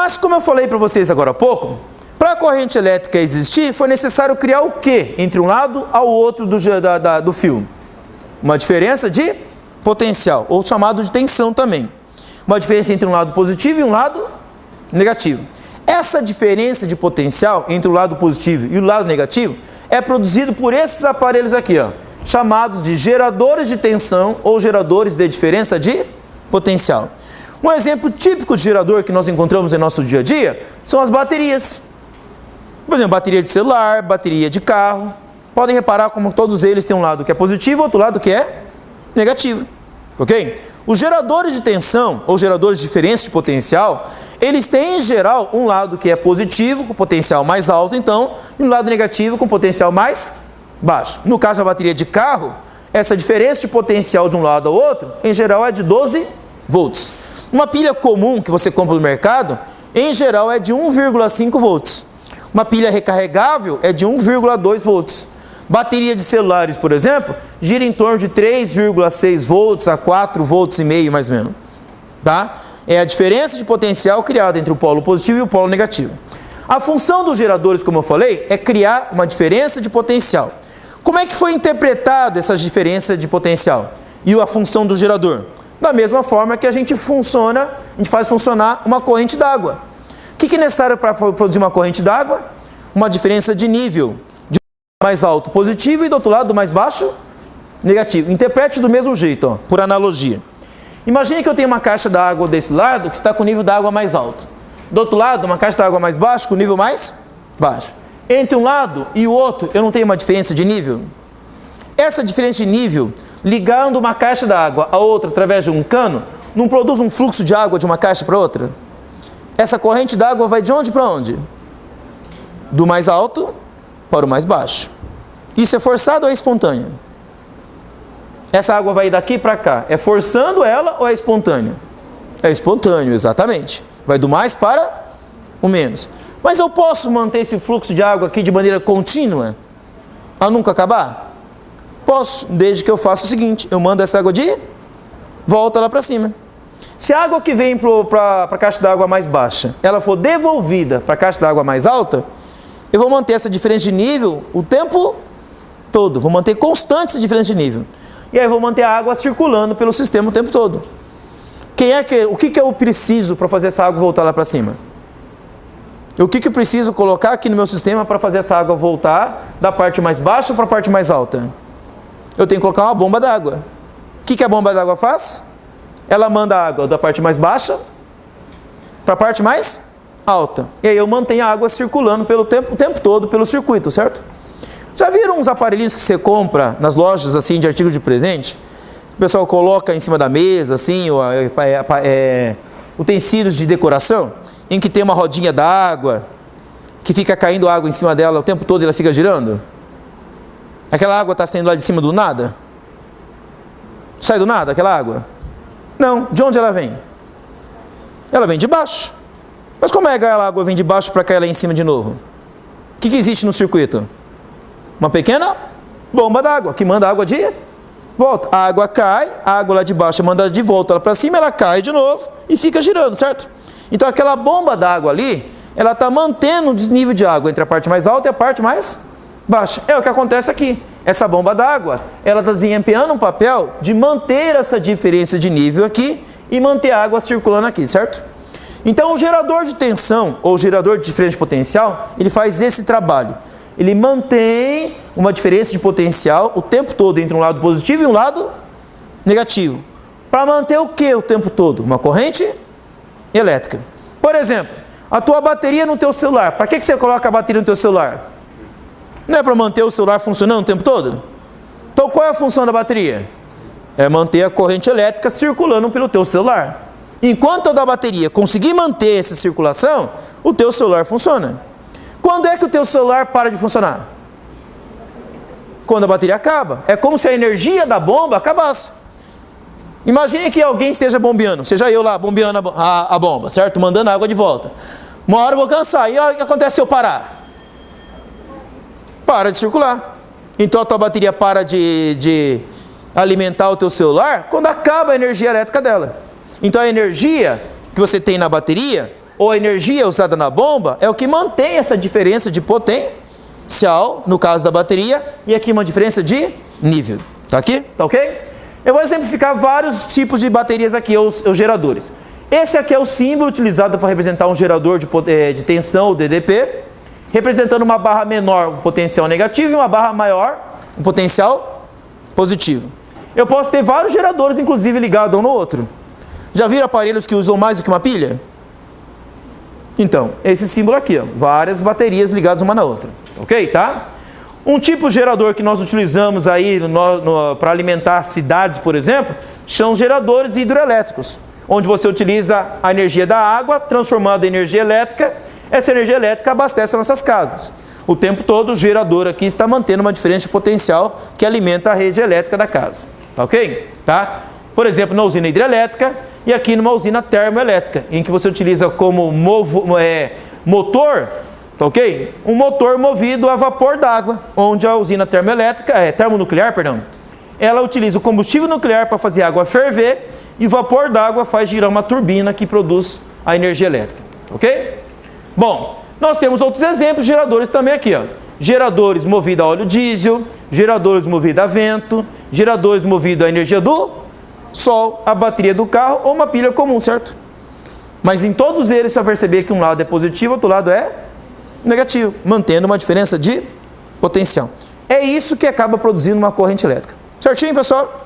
Mas como eu falei para vocês agora há pouco, para a corrente elétrica existir, foi necessário criar o quê? Entre um lado ao outro do fio. Uma diferença de potencial, ou chamado de tensão também. Uma diferença entre um lado positivo e um lado negativo. Essa diferença de potencial entre o lado positivo e o lado negativo é produzido por esses aparelhos aqui, ó, chamados de geradores de tensão ou geradores de diferença de potencial. Um exemplo típico de gerador que nós encontramos em nosso dia a dia são as baterias. Por exemplo, bateria de celular, bateria de carro. Podem reparar como todos eles têm um lado que é positivo e outro lado que é negativo. Ok? Os geradores de tensão ou geradores de diferença de potencial, eles têm em geral um lado que é positivo, com potencial mais alto então, e um lado negativo com potencial mais baixo. No caso da bateria de carro, essa diferença de potencial de um lado ao outro, em geral é de 12 volts. Uma pilha comum que você compra no mercado, em geral é de 1,5 volts. Uma pilha recarregável é de 1,2 volts. Bateria de celulares, por exemplo, gira em torno de 3,6 volts a 4 volts e meio, mais ou menos. Tá? É a diferença de potencial criada entre o polo positivo e o polo negativo. A função dos geradores, como eu falei, é criar uma diferença de potencial. Como é que foi interpretada essa diferença de potencial e a função do gerador? Da mesma forma que a gente faz funcionar uma corrente d'água. O que é necessário para produzir uma corrente d'água? Uma diferença de nível. De um mais alto positivo e do outro lado mais baixo negativo. Interprete do mesmo jeito, ó, por analogia. Imagine que eu tenho uma caixa d'água desse lado que está com o nível d'água mais alto. Do outro lado, uma caixa d'água mais baixa com o nível mais baixo. Entre um lado e o outro, eu não tenho uma diferença de nível? Essa diferença de nível, ligando uma caixa d'água a outra através de um cano, não produz um fluxo de água de uma caixa para outra? Essa corrente d'água vai de onde para onde? Do mais alto para o mais baixo. Isso é forçado ou é espontâneo? Essa água vai daqui para cá. É forçando ela ou é espontâneo? É espontâneo, exatamente. Vai do mais para o menos. Mas eu posso manter esse fluxo de água aqui de maneira contínua? A nunca acabar? Posso, desde que eu faça o seguinte. Eu mando essa água de volta lá para cima. Se a água que vem para a caixa d'água mais baixa, ela for devolvida para a caixa d'água mais alta, eu vou manter essa diferença de nível o tempo todo. Vou manter constante essa diferença de nível. E aí eu vou manter a água circulando pelo sistema o tempo todo. O que eu preciso para fazer essa água voltar lá para cima? O que eu preciso colocar aqui no meu sistema para fazer essa água voltar da parte mais baixa para a parte mais alta? Eu tenho que colocar uma bomba d'água. O que a bomba d'água faz? Ela manda a água da parte mais baixa para a parte mais alta. E aí eu mantenho a água circulando o tempo todo pelo circuito, certo? Já viram uns aparelhinhos que você compra nas lojas assim de artigo de presente? O pessoal coloca em cima da mesa, assim, utensílios de decoração, em que tem uma rodinha d'água, que fica caindo água em cima dela o tempo todo e ela fica girando? Aquela água está saindo lá de cima do nada? Sai do nada aquela água? Não. De onde ela vem? Ela vem de baixo. Mas como é que a água vem de baixo para cair lá em cima de novo? O que existe no circuito? Uma pequena bomba d'água, que manda água de volta. A água cai, a água lá de baixo manda de volta lá para cima, ela cai de novo e fica girando, certo? Então aquela bomba d'água ali, ela está mantendo o desnível de água entre a parte mais alta e a parte mais baixa. É o que acontece aqui. Essa bomba d'água, ela está desempenhando um papel de manter essa diferença de nível aqui e manter a água circulando aqui, certo? Então o gerador de tensão ou gerador de diferença de potencial, ele faz esse trabalho. Ele mantém uma diferença de potencial o tempo todo entre um lado positivo e um lado negativo. Para manter o que o tempo todo? Uma corrente elétrica. Por exemplo, a tua bateria no teu celular. Para que você coloca a bateria no teu celular? Não é para manter o celular funcionando o tempo todo? Então qual é a função da bateria? É manter a corrente elétrica circulando pelo teu celular. Enquanto a da bateria conseguir manter essa circulação, o teu celular funciona. Quando é que o teu celular para de funcionar? Quando a bateria acaba. É como se a energia da bomba acabasse. Imagine que alguém esteja bombeando, seja eu lá bombeando a bomba, certo? Mandando água de volta. Uma hora eu vou cansar. E o que acontece se eu parar? Para de circular. Então a tua bateria para de alimentar o teu celular quando acaba a energia elétrica dela. Então a energia que você tem na bateria ou a energia usada na bomba é o que mantém essa diferença de potencial, no caso da bateria, e aqui uma diferença de nível. Tá aqui? Tá ok? Eu vou exemplificar vários tipos de baterias aqui, os geradores. Esse aqui é o símbolo utilizado para representar um gerador de tensão, o DDP, representando uma barra menor, um potencial negativo, e uma barra maior, um potencial positivo. Eu posso ter vários geradores, inclusive, ligados um no outro. Já viram aparelhos que usam mais do que uma pilha? Então, esse símbolo aqui, ó, várias baterias ligadas uma na outra. Ok? Tá? Um tipo de gerador que nós utilizamos aí para alimentar cidades, por exemplo, são geradores hidroelétricos, onde você utiliza a energia da água, transformando em energia elétrica. Essa energia elétrica abastece as nossas casas. O tempo todo o gerador aqui está mantendo uma diferença de potencial que alimenta a rede elétrica da casa. Tá ok? Tá? Por exemplo, na usina hidrelétrica e aqui numa usina termoelétrica, em que você utiliza como motor, tá ok? Um motor movido a vapor d'água, onde a usina termonuclear, ela utiliza o combustível nuclear para fazer a água ferver e o vapor d'água faz girar uma turbina que produz a energia elétrica. Ok? Bom, nós temos outros exemplos de geradores também aqui, ó. Geradores movidos a óleo diesel, geradores movidos a vento, geradores movidos à energia do sol, a bateria do carro ou uma pilha comum, certo? Mas em todos eles você vai perceber que um lado é positivo, outro lado é negativo, mantendo uma diferença de potencial. É isso que acaba produzindo uma corrente elétrica. Certinho, pessoal?